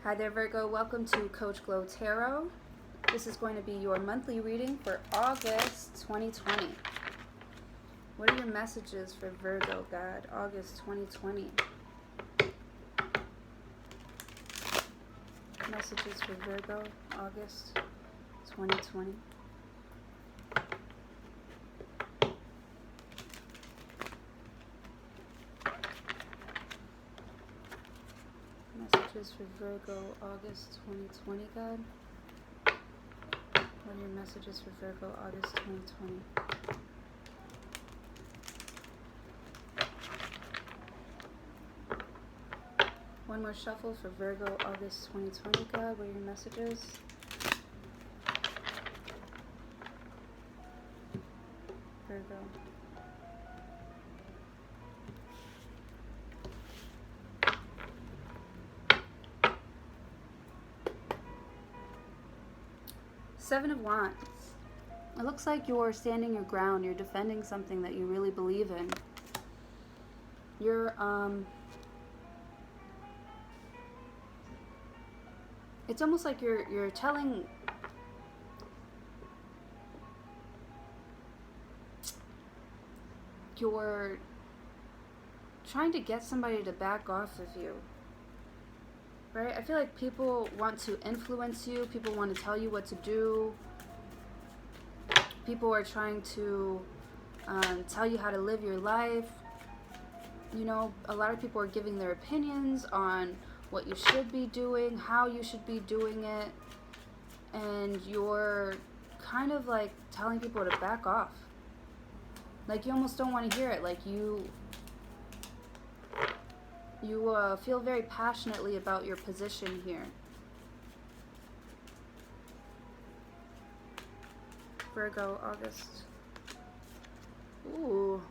Hi there, Virgo. Welcome to Coach Glow Tarot. This is going to be your monthly reading for August 2020. What are your messages for Virgo, God, August 2020? Messages for Virgo, August 2020. Messages for Virgo, August 2020, God. What are your messages for Virgo, August 2020? One more shuffle for Virgo, August 2020, God. What are your messages? Virgo. Seven of Wands. It looks like you're standing your ground. You're defending something that you really believe in. You're, it's almost like you're telling, you're trying to get somebody to back off of you. Right? I feel like people want to influence you. People want to tell you what to do. People are trying to tell you how to live your life. You know, a lot of people are giving their opinions on what you should be doing, how you should be doing it. And you're kind of like telling people to back off. Like you almost don't want to hear it. Like you feel very passionately about your position here. Virgo, August. Ooh.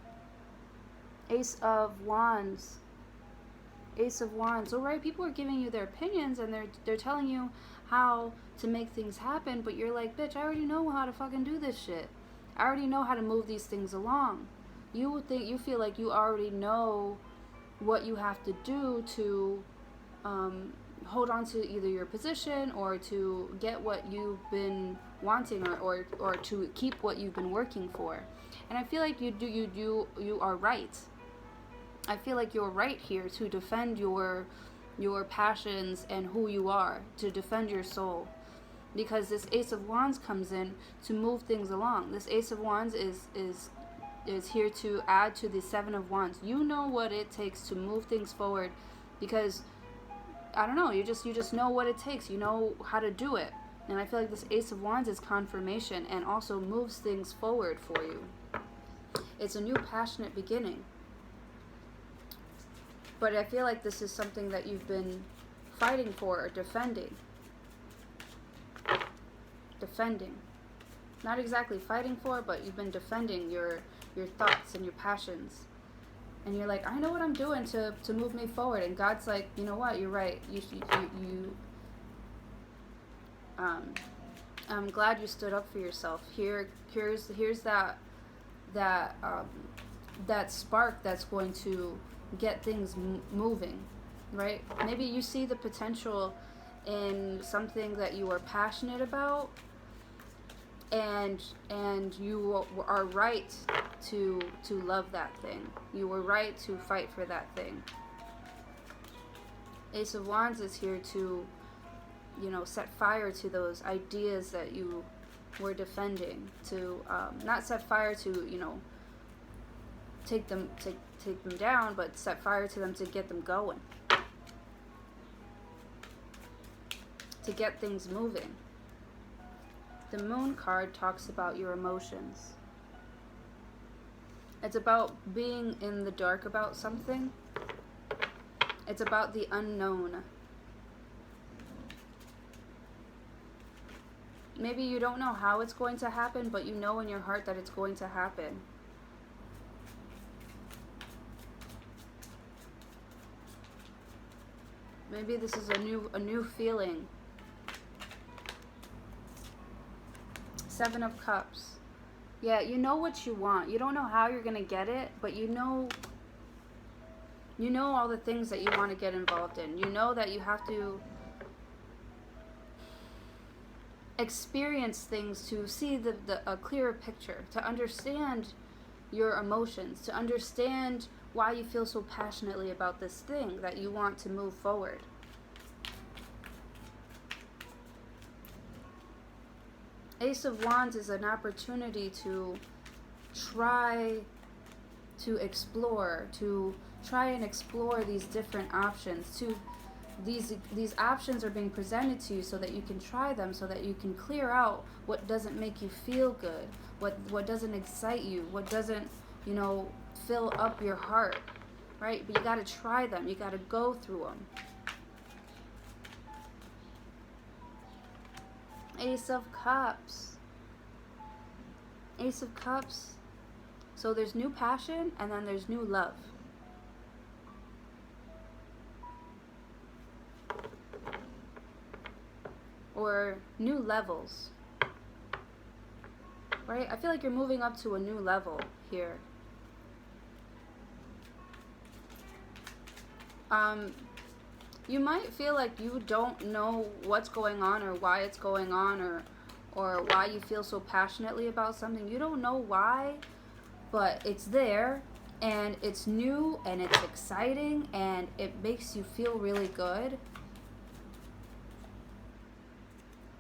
Ace of Wands. Ace of Wands. All right, people are giving you their opinions and they're telling you how to make things happen, but you're like, bitch, I already know how to fucking do this shit. I already know how to move these things along. You feel like you already know what you have to do to hold on to either your position or to get what you've been wanting or to keep what you've been working for. And I feel like you are right. I feel like you're right here to defend your passions and who you are, to defend your soul. Because this Ace of Wands comes in to move things along. This Ace of Wands is here to add to the Seven of Wands. You know what it takes to move things forward because, I don't know, you just know what it takes. You know how to do it. And I feel like this Ace of Wands is confirmation and also moves things forward for you. It's a new passionate beginning. But I feel like this is something that you've been fighting for or defending. Defending. Not exactly fighting for, but you've been defending your thoughts and your passions. And you're like, I know what I'm doing to move me forward. And God's like, you know what, you're right. I'm glad you stood up for yourself. Here's that spark that's going to get things moving, right? Maybe you see the potential in something that you are passionate about, and you are right to love that thing. You were right to fight for that thing. Ace of Wands is here to, you know, set fire to those ideas that you were defending. To not set fire to, you know, take them down, but set fire to them to get them going. To get things moving. The Moon card talks about your emotions. It's about being in the dark about something. It's about the unknown. Maybe you don't know how it's going to happen, but you know in your heart that it's going to happen. Maybe this is a new feeling. Seven of Cups. Yeah, you know what you want. You don't know how you're going to get it, but you know all the things that you want to get involved in. You know that you have to experience things, to see a clearer picture, to understand your emotions, to understand why you feel so passionately about this thing that you want to move forward. Ace of Wands is an opportunity to try to explore, to try and explore these different options. These options are being presented to you so that you can try them, so that you can clear out what doesn't make you feel good, what doesn't excite you, what doesn't, fill up your heart, right? But you got to try them. You got to go through them. Ace of Cups. Ace of Cups. So there's new passion and then there's new love. Or new levels. Right? I feel like you're moving up to a new level here. You might feel like you don't know what's going on or why it's going on, or why you feel so passionately about something. You don't know why, but it's there and it's new and it's exciting and it makes you feel really good.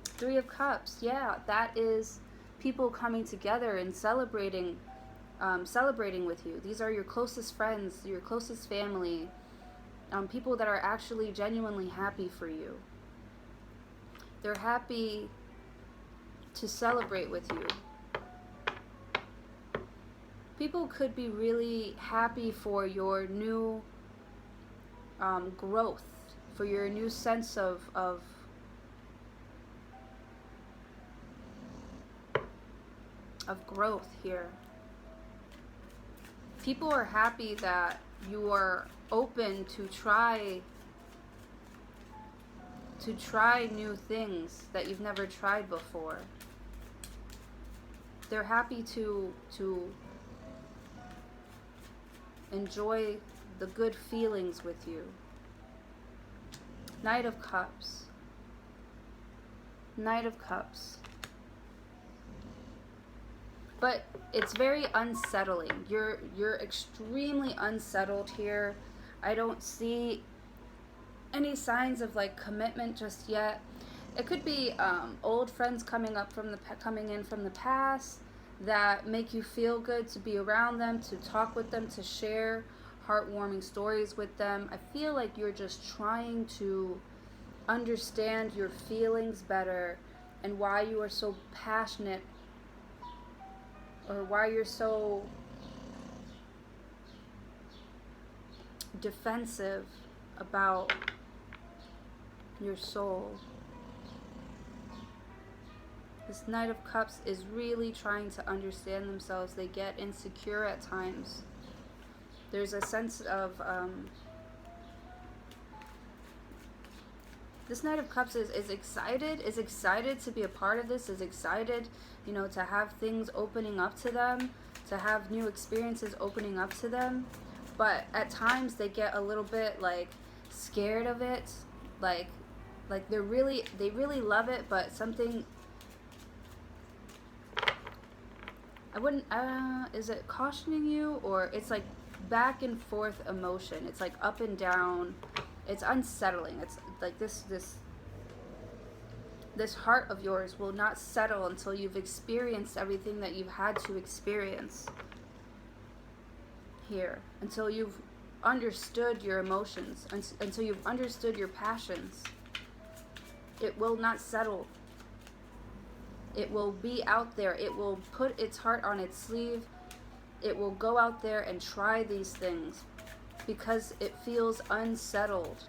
Three of Cups. Yeah, that is people coming together and celebrating with you. These are your closest friends, your closest family. People that are actually genuinely happy for you. They're happy to celebrate with you. People could be really happy for your new growth, for your new sense of growth here. People are happy that you are open to try new things that you've never tried before. They're happy to enjoy the good feelings with you. Knight of Cups. Knight of Cups. But it's very unsettling. You're extremely unsettled here. I don't see any signs of like commitment just yet. It could be old friends coming in from the past that make you feel good to be around them, to talk with them, to share heartwarming stories with them. I feel like you're just trying to understand your feelings better and why you are so passionate, or why you're so defensive about your soul. This Knight of Cups is really trying to understand themselves. They get insecure at times. There's a sense of this Knight of Cups is excited to be a part of this, is excited, to have things opening up to them, to have new experiences opening up to them. But at times they get a little bit like scared of it, like they really love it, but something, I wouldn't, is it cautioning you, or it's like back and forth emotion. It's like up and down. It's unsettling. It's like this heart of yours will not settle until you've experienced everything that you've had to experience here, until you've understood your emotions, until you've understood your passions. It will not settle. It will be out there. It will put its heart on its sleeve. It will go out there and try these things because it feels unsettled,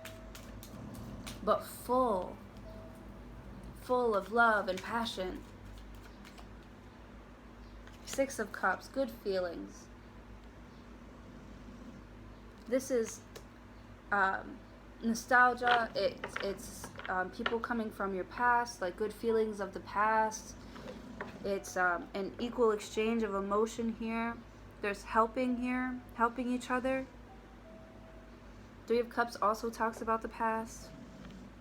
but full of love and passion. Six of Cups, good feelings. This is nostalgia. It's people coming from your past, like good feelings of the past. It's an equal exchange of emotion here. There's helping here, helping each other. Three of Cups also talks about the past.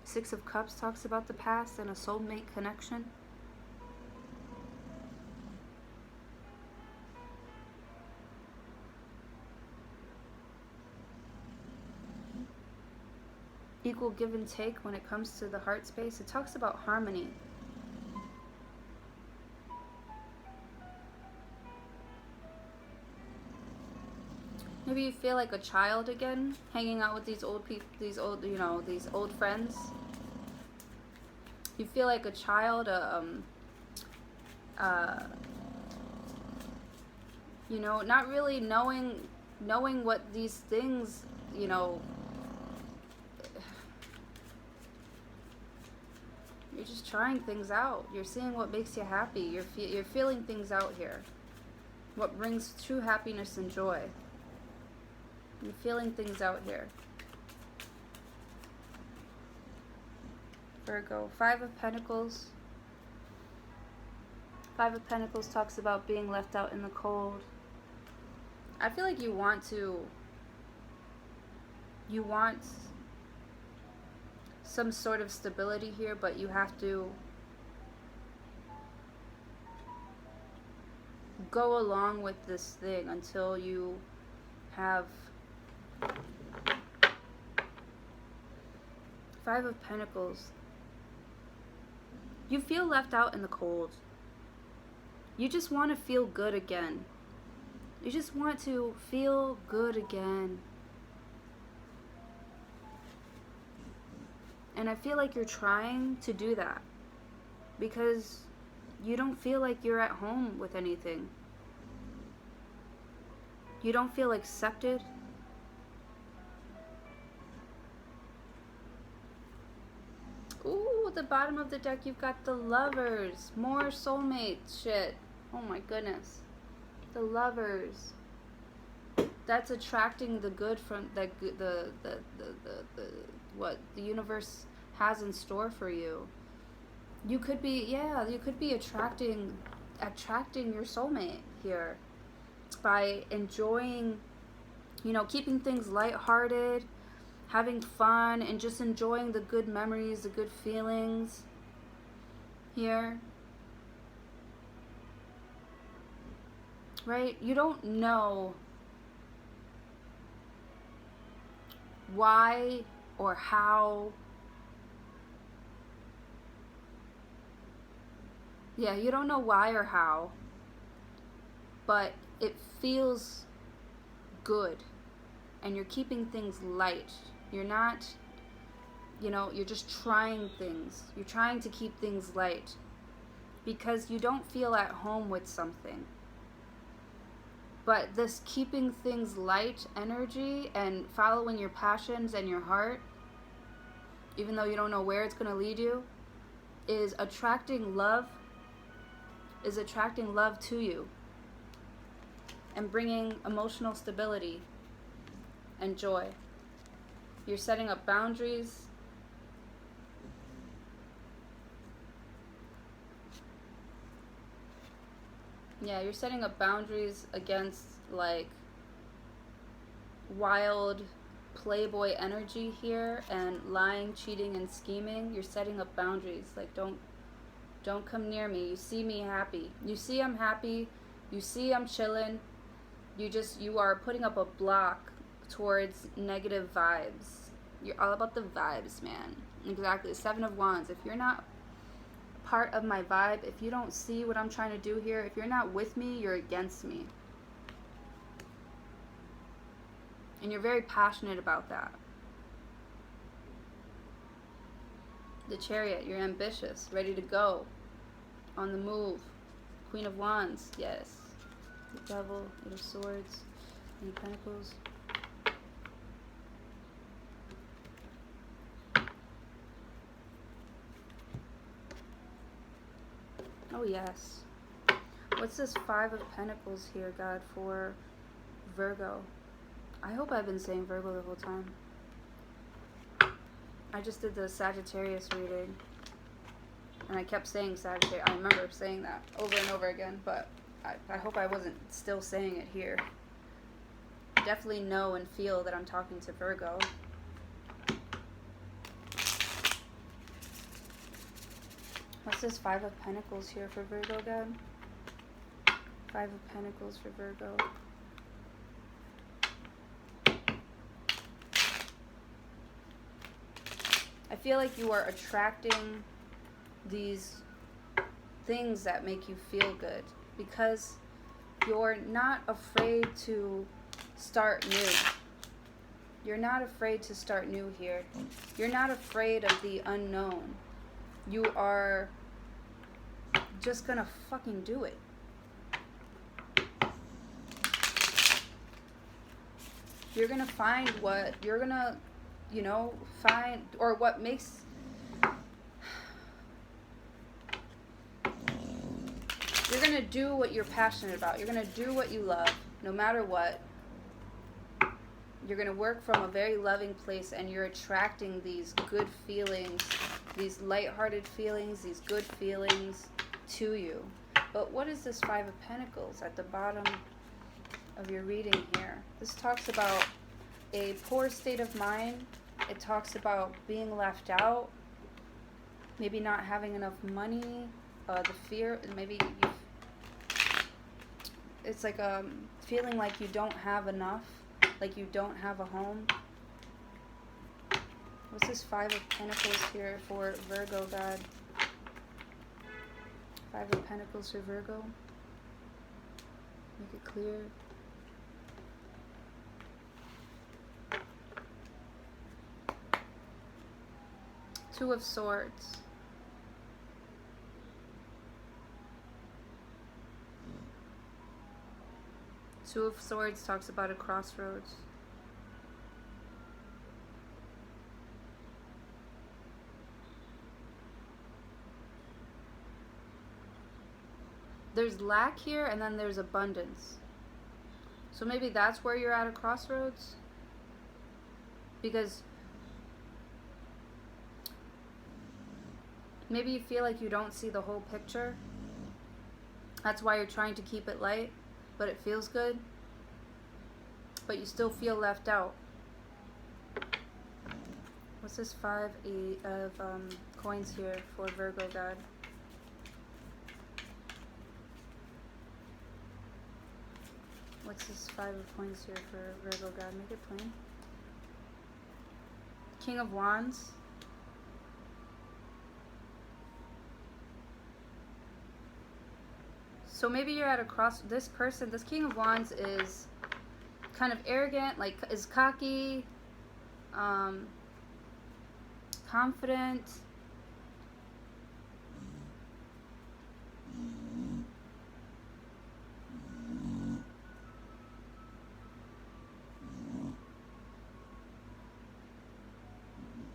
Six of Cups talks about the past and a soulmate connection. equal give and take when it comes to the heart space. It talks about harmony. Maybe you feel like a child again, hanging out with these old people, these old friends. You feel like a child, not really knowing what these things, you're just trying things out. You're seeing what makes you happy. You're feeling things out here. What brings true happiness and joy. You're feeling things out here. Virgo, 5 of Pentacles. 5 of Pentacles talks about being left out in the cold. I feel like you want some sort of stability here, but you have to go along with this thing until you have 5 of Pentacles. You feel left out in the cold. You just want to feel good again. You just want to feel good again. And I feel like you're trying to do that because you don't feel like you're at home with anything. You don't feel accepted. Ooh, at the bottom of the deck you've got the Lovers. More soulmate shit. Oh my goodness. The Lovers. That's attracting the good from what the universe has in store for you. You could be attracting your soulmate here by enjoying, keeping things lighthearted, having fun, and just enjoying the good memories, the good feelings here. Right? You don't know why or how. Yeah, you don't know why or how, but it feels good, and you're keeping things light. You're not, you're just trying things. You're trying to keep things light because you don't feel at home with something. But this keeping things light energy and following your passions and your heart, even though you don't know where it's going to lead you, is attracting love to you and bringing emotional stability and joy. You're setting up boundaries. Yeah, you're setting up boundaries against like wild playboy energy here and lying, cheating, and scheming. You're setting up boundaries. Like don't come near me. You see me happy. You see I'm happy. You see I'm chilling. You are putting up a block towards negative vibes. You're all about the vibes, man. Exactly. 7 of Wands. If you're not part of my vibe, if you don't see what I'm trying to do here, if you're not with me, you're against me. And you're very passionate about that. The Chariot, you're ambitious, ready to go, on the move. Queen of Wands, yes. The Devil, 8 of Swords, 8 of Pentacles. Oh yes. What's this 5 of Pentacles here, God, for Virgo? I hope I've been saying Virgo the whole time. I just did the Sagittarius reading, and I kept saying Sagittarius. I remember saying that over and over again, but I hope I wasn't still saying it here. Definitely know and feel that I'm talking to Virgo. What's this 5 of Pentacles here for Virgo, God? 5 of Pentacles for Virgo. I feel like you are attracting these things that make you feel good because you're not afraid to start new. You're not afraid to start new here. You're not afraid of the unknown. You are just gonna fucking do it. You're gonna find what you're gonna, find, or what makes. You're gonna do what you're passionate about. You're gonna do what you love, no matter what. You're gonna work from a very loving place, and you're attracting these good feelings, these lighthearted feelings, these good feelings to you. But what is this Five of Pentacles at the bottom of your reading here? This talks about a poor state of mind. It talks about being left out, maybe not having enough money, the fear, maybe it's like feeling like you don't have enough, like you don't have a home. What's this Five of Pentacles here for Virgo, God? Five of Pentacles for Virgo. Make it clear. Two of Swords. Two of Swords talks about a crossroads. There's lack here, and then there's abundance. So maybe that's where you're at a crossroads. Because maybe you feel like you don't see the whole picture. That's why you're trying to keep it light, but it feels good. But you still feel left out. What's this Five of coins here for Virgo, God? What's this Five of coins here for Virgo, God? Make it plain. King of Wands. So maybe you're at a cross. This person, this King of Wands is kind of arrogant, like is cocky, confident.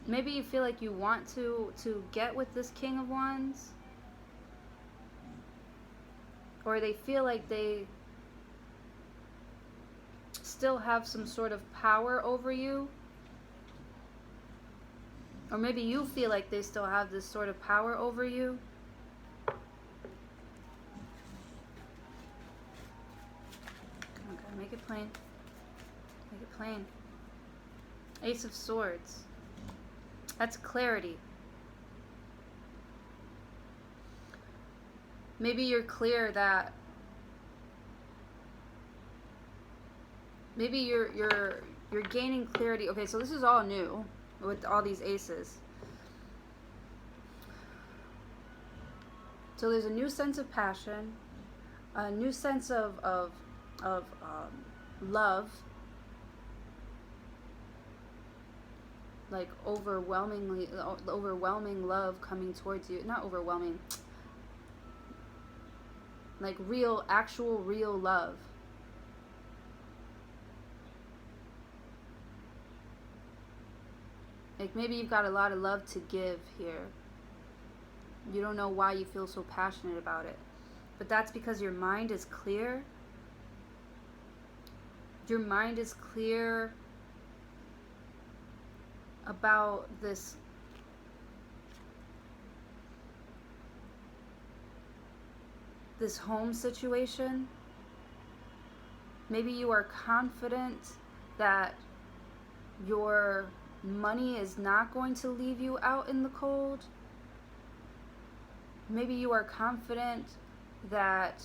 Maybe you feel like you want to get with this King of Wands. Or they feel like they still have some sort of power over you. Or maybe you feel like they still have this sort of power over you. Okay, make it plain. Make it plain. Ace of Swords. That's clarity. Maybe you're clear that maybe you're gaining clarity. Okay, so this is all new with all these aces. So there's a new sense of passion, a new sense of love, like overwhelming love coming towards you. Not overwhelming. Like real, actual, real love. Like maybe you've got a lot of love to give here. You don't know why you feel so passionate about it. But that's because your mind is clear. Your mind is clear about this home situation. Maybe you are confident that your money is not going to leave you out in the cold. Maybe you are confident that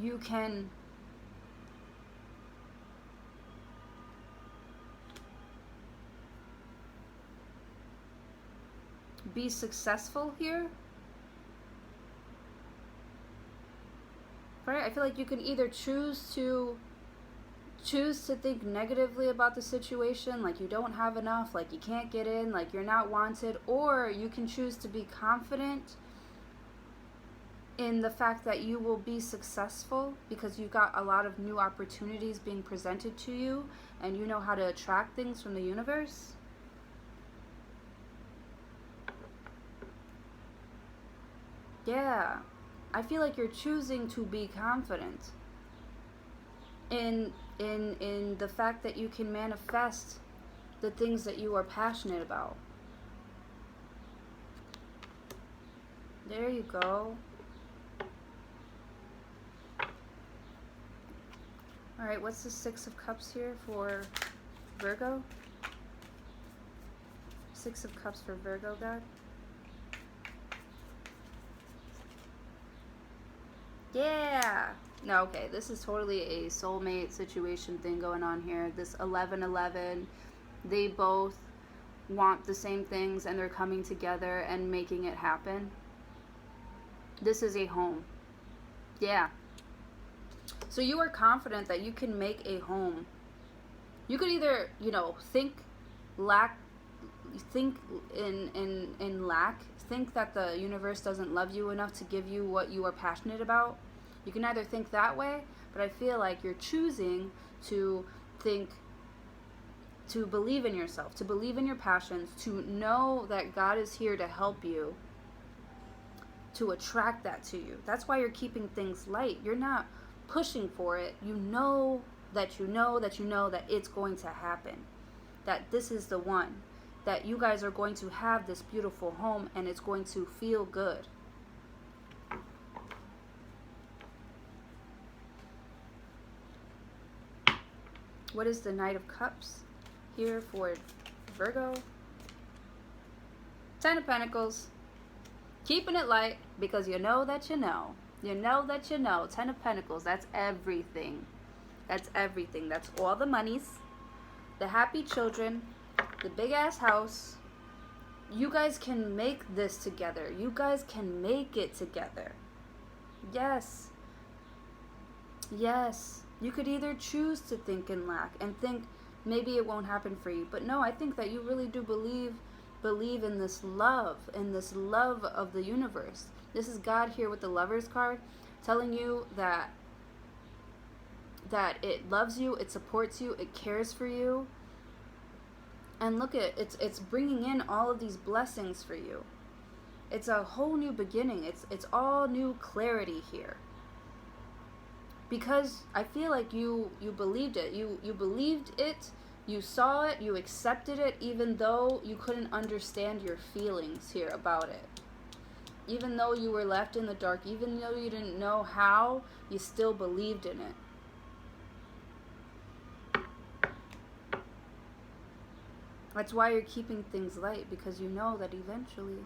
you can be successful here. Right? I feel like you can either choose to think negatively about the situation, like you don't have enough, like you can't get in, like you're not wanted, or you can choose to be confident in the fact that you will be successful because you've got a lot of new opportunities being presented to you and you know how to attract things from the universe. Yeah, I feel like you're choosing to be confident in the fact that you can manifest the things that you are passionate about. There you go. All right, what's the Six of Cups here for Virgo? Six of Cups for Virgo, God. Yeah. No, okay, this is totally a soulmate situation thing going on here. This 11-11, they both want the same things and they're coming together and making it happen. This is a home. Yeah. So you are confident that you can make a home. You could either, think in lack, think that the universe doesn't love you enough to give you what you are passionate about. You can either think that way, but I feel like you're choosing to believe in yourself, to believe in your passions, to know that God is here to help you, to attract that to you. That's why you're keeping things light. You're not pushing for it. You know that it's going to happen. That this is the one. That you guys are going to have this beautiful home and it's going to feel good. What is the Knight of Cups here for Virgo? Ten of Pentacles. Keeping it light because you know that you know. You know that you know. Ten of Pentacles. That's everything. That's everything. That's all the monies. The happy children. The big ass house. You guys can make this together. You guys can make it together. Yes. Yes. You could either choose to think in lack and think maybe it won't happen for you. But no, I think that you really do believe in this love of the universe. This is God here with the Lovers card telling you that it loves you, it supports you, it cares for you. And look at it's bringing in all of these blessings for you. It's a whole new beginning. It's all new clarity here. Because I feel like you believed it. You believed it, you saw it, you accepted it, even though you couldn't understand your feelings here about it. Even though you were left in the dark, even though you didn't know how, you still believed in it. That's why you're keeping things light, because you know that eventually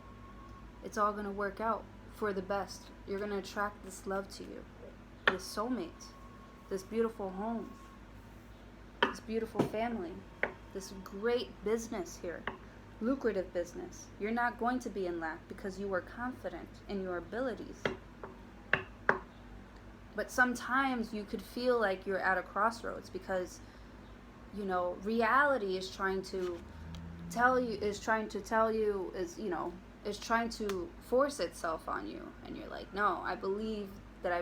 it's all going to work out for the best. You're going to attract this love to you, this soulmate, this beautiful home, this beautiful family, this great business here, lucrative business. You're not going to be in lack because you are confident in your abilities. But sometimes you could feel like you're at a crossroads because, reality is trying to trying to force itself on you. And you're like, no, I believe, and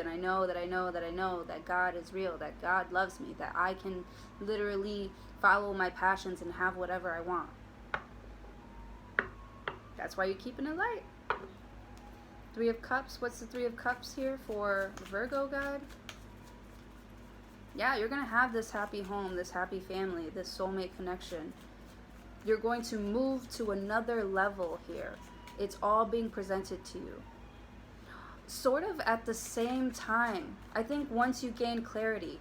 I know that God is real, that God loves me, that I can literally follow my passions and have whatever I want. That's why you're keeping it light. Three of Cups. What's the Three of Cups here for Virgo, God? Yeah, you're going to have this happy home, this happy family, this soulmate connection. You're going to move to another level here. It's all being presented to you. Sort of at the same time. I think once you gain clarity.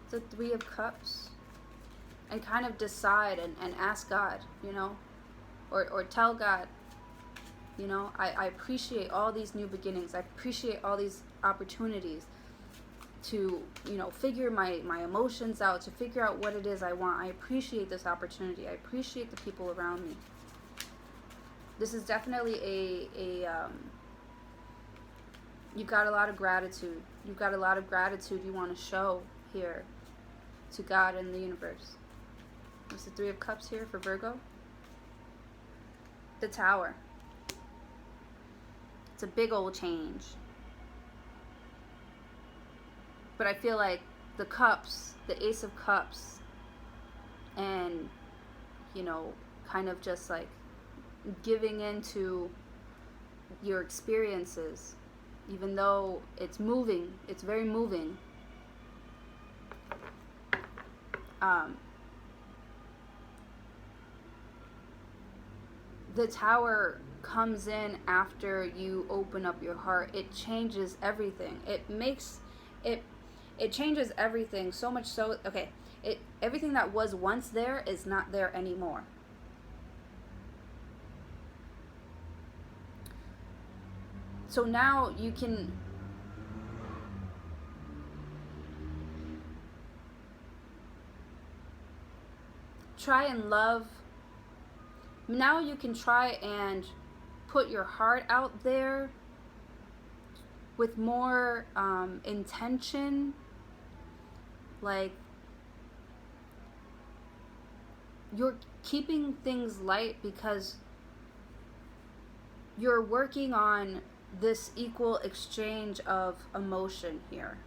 The Three of Cups. And kind of decide and ask God, or tell God, I appreciate all these new beginnings. I appreciate all these opportunities. to, you know, figure my emotions out, to figure out what it is I want. I appreciate this opportunity. I appreciate the people around me. This is definitely you've got a lot of gratitude. You've got a lot of gratitude you want to show here to God and the universe. There's the Three of Cups here for Virgo. The Tower. It's a big old change. But I feel like the Cups, the Ace of Cups, and, you know, kind of just like giving into your experiences, even though it's moving, it's very moving. The Tower comes in after you open up your heart. It changes everything. It changes everything, so much so, okay, everything that was once there is not there anymore. So now you can try and love. Now you can try and put your heart out there with more intention. Like, you're keeping things light because you're working on this equal exchange of emotion here.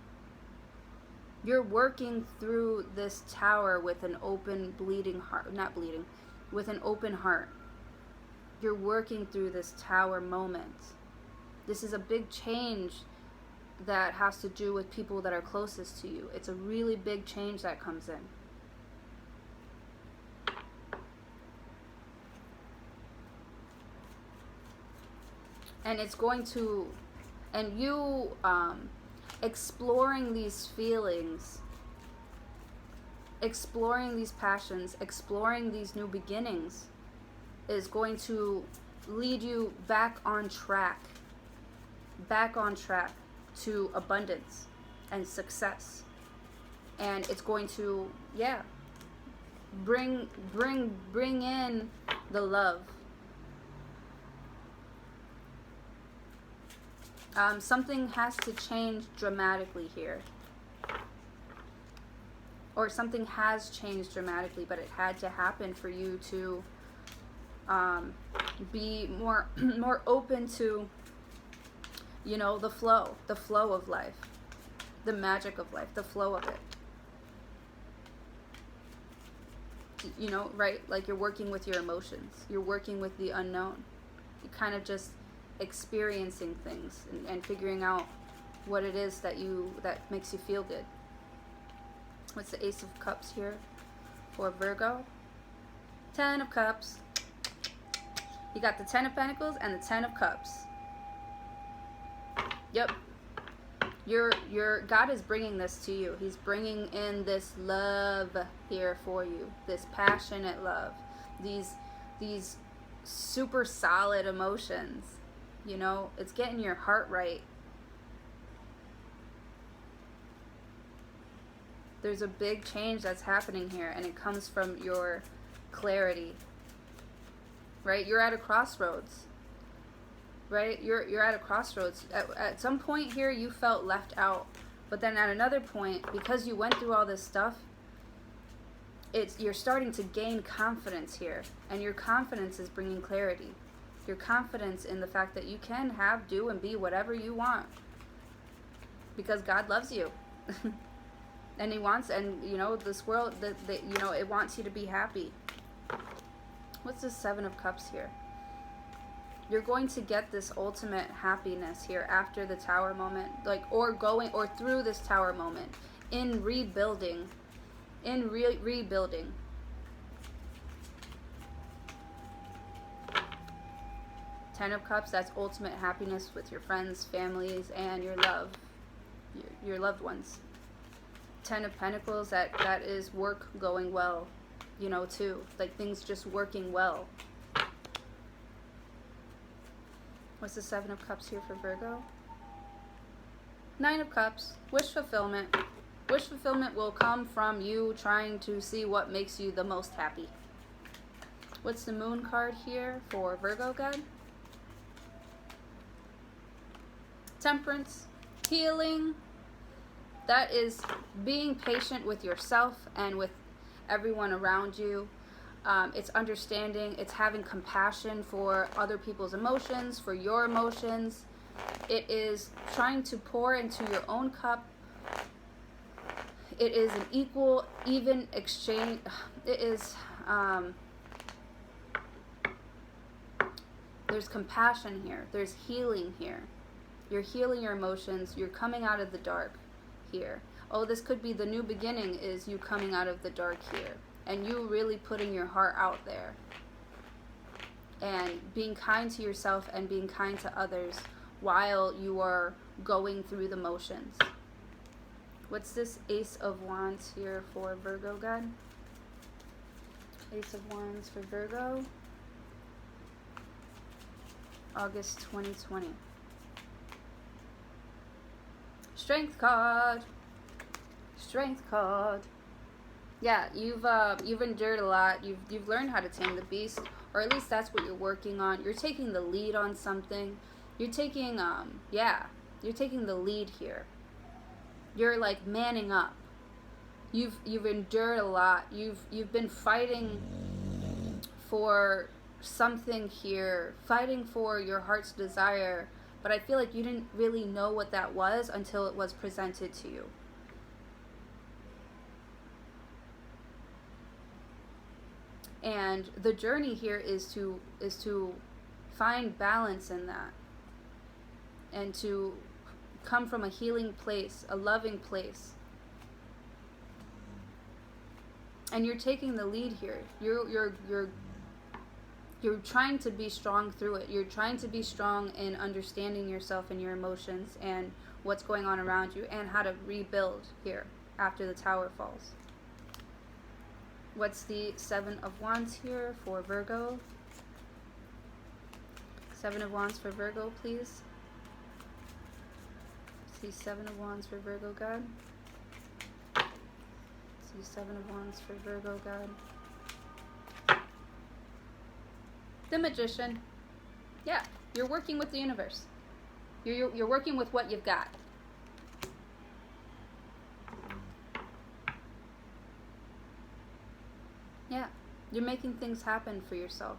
You're working through this Tower with an open, bleeding heart. Not bleeding, with an open heart. You're working through this Tower moment. This is a big change that has to do with people that are closest to you. It's a really big change that comes in. And it's going to, and you exploring these feelings, exploring these passions, exploring these new beginnings is going to lead you back on track to abundance and success. And it's going to, yeah, bring in the love. Something has to change dramatically here. Or something has changed dramatically, but it had to happen for you to be more open to, you know, the flow of life, the magic of life, the flow of it. You know, right? Like, you're working with your emotions. You're working with the unknown. You're kind of just experiencing things and figuring out what it is that makes you feel good. What's the Ace of Cups here for Virgo? 10 of Cups. You got the 10 of Pentacles and the 10 of Cups. Yep. Your God is bringing this to you. He's bringing in this love here for you. This passionate love. These super solid emotions. You know, it's getting your heart right. There's a big change that's happening here, and it comes from your clarity. Right? You're at a crossroads. Right? You're at a crossroads. At some point here, you felt left out. But then at another point, because you went through all this stuff, you're starting to gain confidence here. And your confidence is bringing clarity. Your confidence in the fact that you can have, do, and be whatever you want. Because God loves you. And He wants, and you know, this world, you know, it wants you to be happy. What's the 7 of Cups here? You're going to get this ultimate happiness here after the Tower moment, like, or through this Tower moment, in rebuilding, rebuilding. Ten of Cups, that's ultimate happiness with your friends, families, and your loved ones. 10 of Pentacles, that is work going well, you know, too. Like, things just working well. What's the 7 of Cups here for Virgo? Nine of Cups. Wish fulfillment. Wish fulfillment will come from you trying to see what makes you the most happy. What's the Moon card here for Virgo, God? Temperance. Healing. That is being patient with yourself and with everyone around you. It's understanding. It's having compassion for other people's emotions, for your emotions. It is trying to pour into your own cup. It is an equal, even exchange. It is, there's compassion here. There's healing here. You're healing your emotions. You're coming out of the dark here. Oh, this could be the new beginning, is you coming out of the dark here. And you really putting your heart out there. And being kind to yourself and being kind to others while you are going through the motions. What's this Ace of Wands here for Virgo, God? Ace of Wands for Virgo. August 2020. Strength card. Strength card. Yeah, you've endured a lot. You've learned how to tame the beast, or at least that's what you're working on. You're taking the lead on something. You're taking you're taking the lead here. You're like manning up. You've endured a lot. You've been fighting for something here, fighting for your heart's desire, but I feel like you didn't really know what that was until it was presented to you. And the journey here is to find balance in that, and to come from a healing place, a loving place. And you're taking the lead here. You're trying to be strong through it. You're trying to be strong in understanding yourself and your emotions and what's going on around you, and how to rebuild here after the tower falls. What's the Seven of Wands here for Virgo? Seven of Wands for Virgo, please. See Seven of Wands for Virgo, God. See Seven of Wands for Virgo, God. The Magician. Yeah, you're working with the universe. You're working with what you've got. Yeah, you're making things happen for yourself.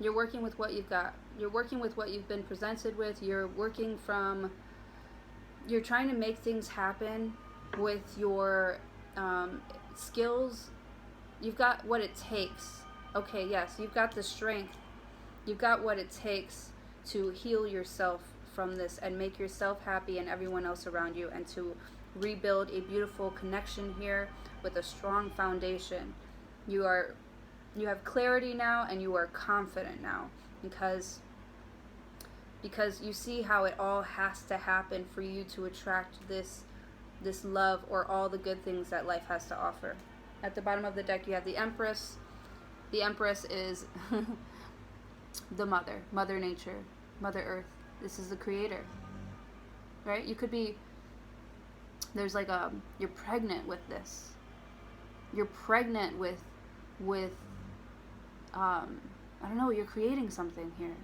You're working with what you've got. You're working with what you've been presented with. You're trying to make things happen with your skills. You've got what it takes. Okay, yes, you've got the strength. You've got what it takes to heal yourself from this and make yourself happy and everyone else around you, and to rebuild a beautiful connection here with a strong foundation. You have clarity now, and you are confident now, because you see how it all has to happen for you to attract this love, or all the good things that life has to offer. At the bottom of the deck you have the Empress. The Empress is the Mother Nature, Mother Earth. This is the creator, right? You could be, there's like you're pregnant with this. You're pregnant with I don't know, you're creating something here.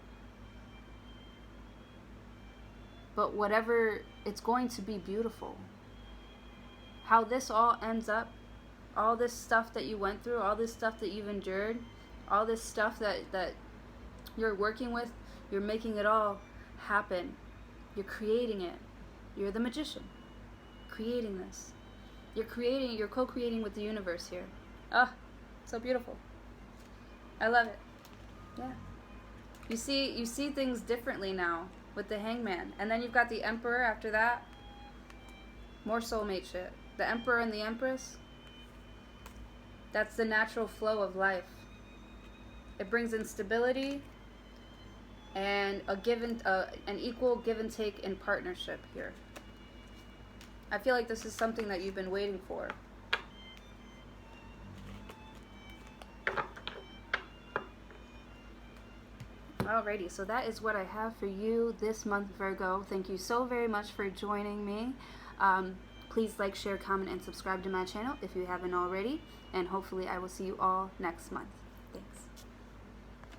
But whatever, it's going to be beautiful. How this all ends up, all this stuff that you went through, all this stuff that you've endured, all this stuff that you're working with, you're making it all happen. You're creating it. You're the magician, creating this. You're co-creating with the universe here. Ah, so beautiful. I love it. Yeah. You see things differently now with the Hangman. And then you've got the Emperor after that. More soulmate shit. The Emperor and the Empress. That's the natural flow of life. It brings in stability and an equal give and take in partnership here. I feel like this is something that you've been waiting for. Alrighty, so that is what I have for you this month, Virgo. Thank you so very much for joining me. Please like, share, comment, and subscribe to my channel if you haven't already. And hopefully I will see you all next month.